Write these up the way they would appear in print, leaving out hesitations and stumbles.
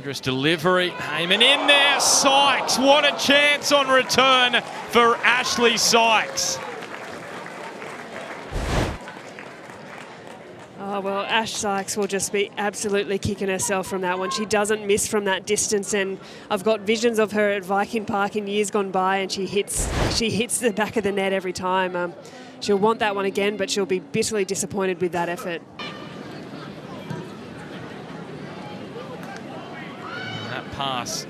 Dangerous delivery. Heyman in there. Sykes. What a chance on return for Ashley Sykes. Oh, well, Ash Sykes will just be absolutely kicking herself from that one. She doesn't miss from that distance, and I've got visions of her at Viking Park in years gone by, and she hits the back of the net every time. She'll want that one again, but she'll be bitterly disappointed with that effort. That pass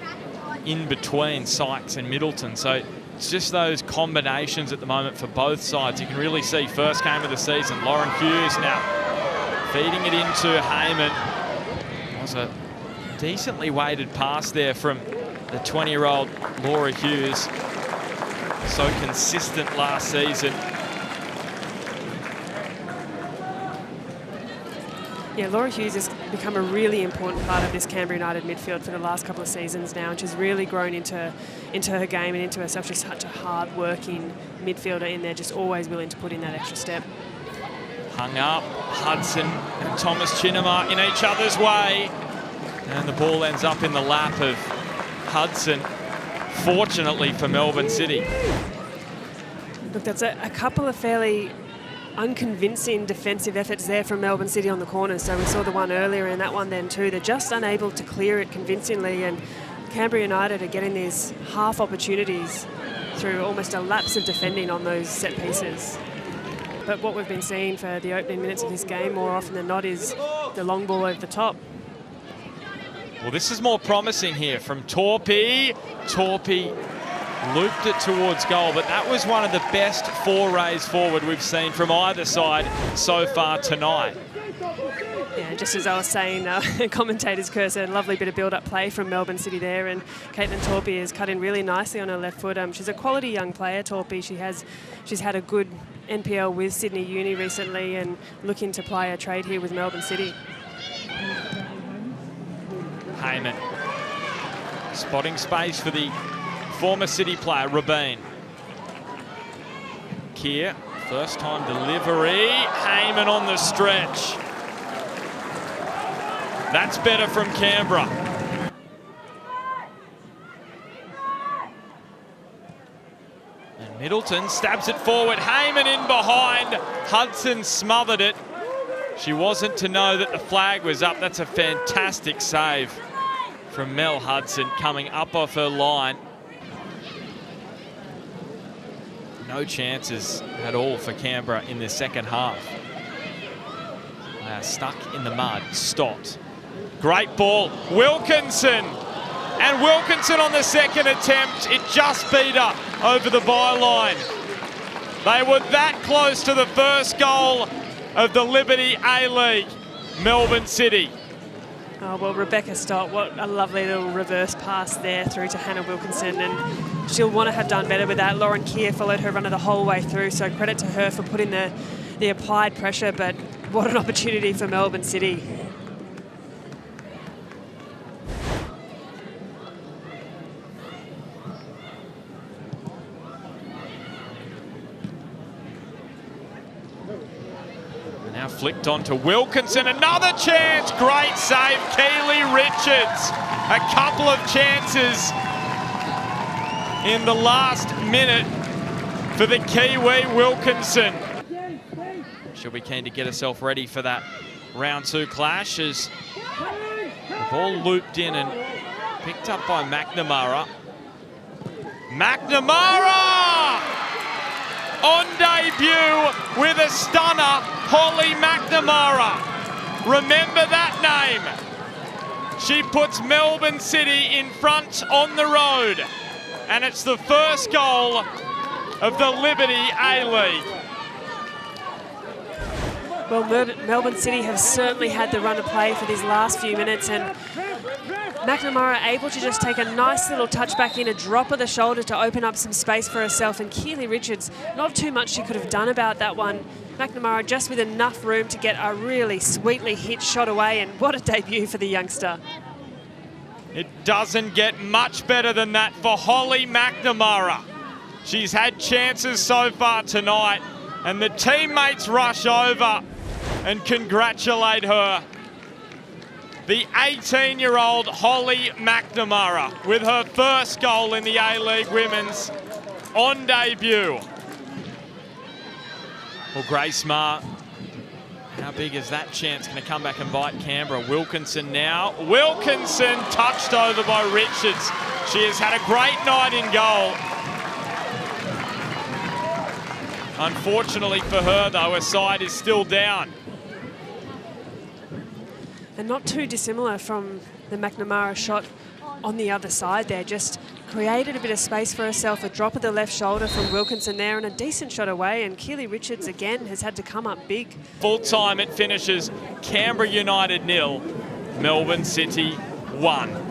in between Sykes and Middleton. So it's just those combinations at the moment for both sides. You can really see first game of the season. Lauren Hughes now feeding it into Heyman. It was a decently weighted pass there from the 20-year-old Laura Hughes. So consistent last season. Yeah, Laura Hughes has become a really important part of this Canberra United midfield for the last couple of seasons now, and she's really grown into her game and into herself. She's such a hard-working midfielder in there, just always willing to put in that extra step. Hung up, Hudson and Thomas Chinema in each other's way. And the ball ends up in the lap of Hudson, fortunately for Melbourne City. Look, that's a couple of fairly unconvincing defensive efforts there from Melbourne City on the corner. So we saw the one earlier and that one then too. They're just unable to clear it convincingly, and Canberra United are getting these half opportunities through almost a lapse of defending on those set pieces. But what we've been seeing for the opening minutes of this game more often than not is the long ball over the top. Well, this is more promising here from Torpy. Torpy looped it towards goal, but that was one of the best forays forward we've seen from either side so far tonight. Yeah, just as I was saying, commentators curse a lovely bit of build-up play from Melbourne City there, and Caitlin Torpy has cut in really nicely on her left foot. She's a quality young player, Torpy. She's had a good NPL with Sydney Uni recently and looking to play a trade here with Melbourne City. Heyman spotting space for the former City player, Rabin. Keir, first time delivery. Heyman on the stretch. That's better from Canberra. And Middleton stabs it forward. Heyman in behind. Hudson smothered it. She wasn't to know that the flag was up. That's a fantastic save from Mel Hudson coming up off her line. No chances at all for Canberra in the second half. They are stuck in the mud. Stopped. Great ball. Wilkinson. And Wilkinson on the second attempt. It just beat her over the byline. They were that close to the first goal of the Liberty A-League. Melbourne City. Oh, well, Rebecca Stott, what a lovely little reverse pass there through to Hannah Wilkinson, and she'll want to have done better with that. Lauren Keir followed her runner the whole way through, so credit to her for putting the applied pressure, but what an opportunity for Melbourne City. Now flicked on to Wilkinson, another chance, great save, Keely Richards. A couple of chances in the last minute for the Kiwi Wilkinson. She'll be keen to get herself ready for that round two clash as the ball looped in and picked up by McNamara. McNamara! On debut with a stunner, Holly McNamara. Remember that name. She puts Melbourne City in front on the road. And it's the first goal of the Liberty A-League. Well, Melbourne City have certainly had the run of play for these last few minutes, and McNamara able to just take a nice little touch back in, a drop of the shoulder to open up some space for herself, and Keely Richards, not too much she could have done about that one. McNamara just with enough room to get a really sweetly hit shot away, and what a debut for the youngster. It doesn't get much better than that for Holly McNamara. She's had chances so far tonight, and the teammates rush over and congratulate her. the 18-year-old Holly McNamara with her first goal in the A-League Women's on debut. Well, Grace Maher, how big is that chance going to come back and bite Canberra? Wilkinson now. Wilkinson touched over by Richards. She has had a great night in goal. Unfortunately for her, though, her side is still down. And not too dissimilar from the McNamara shot on the other side there. Just created a bit of space for herself, a drop of the left shoulder from Wilkinson there, and a decent shot away. And Keely Richards, again, has had to come up big. Full time it finishes Canberra United 0, Melbourne City 1.